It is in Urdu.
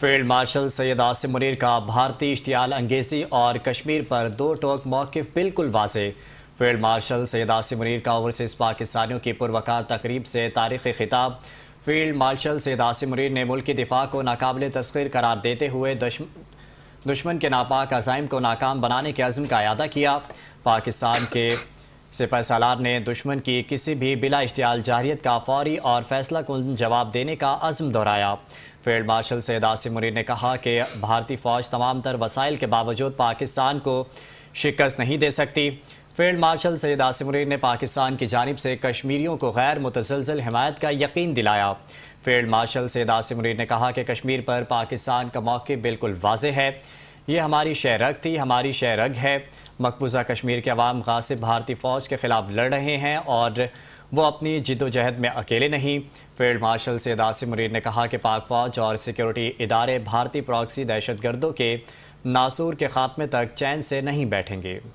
فیلڈ مارشل سید عاصم منیر کا بھارتی اشتعال انگیزی اور کشمیر پر دو ٹوک موقف بالکل واضح۔ فیلڈ مارشل سید عاصم منیر کا اوورسیز پاکستانیوں کی پروقار تقریب سے تاریخی خطاب۔ فیلڈ مارشل سید عاصم منیر نے ملک کی دفاع کو ناقابل تسخیر قرار دیتے ہوئے دشمن کے ناپاک عزائم کو ناکام بنانے کے عزم کا اعادہ کیا۔ پاکستان کے سپہ سالار نے دشمن کی کسی بھی بلا اشتعال جارحیت کا فوری اور فیصلہ کن جواب دینے کا عزم دہرایا۔ فیلڈ مارشل سید عاصم منیر نے کہا کہ بھارتی فوج تمام تر وسائل کے باوجود پاکستان کو شکست نہیں دے سکتی۔ فیلڈ مارشل سید عاصم منیر نے پاکستان کی جانب سے کشمیریوں کو غیر متزلزل حمایت کا یقین دلایا۔ فیلڈ مارشل سید عاصم منیر نے کہا کہ کشمیر پر پاکستان کا موقف بالکل واضح ہے۔ یہ ہماری شہ رگ تھی، ہماری شہ رگ ہے۔ مقبوضہ کشمیر کے عوام غاصب بھارتی فوج کے خلاف لڑ رہے ہیں اور وہ اپنی جد و جہد میں اکیلے نہیں۔ فیلڈ مارشل سید عاصم منیر نے کہا کہ پاک فوج اور سیکیورٹی ادارے بھارتی پراکسی دہشت گردوں کے ناسور کے خاتمے تک چین سے نہیں بیٹھیں گے۔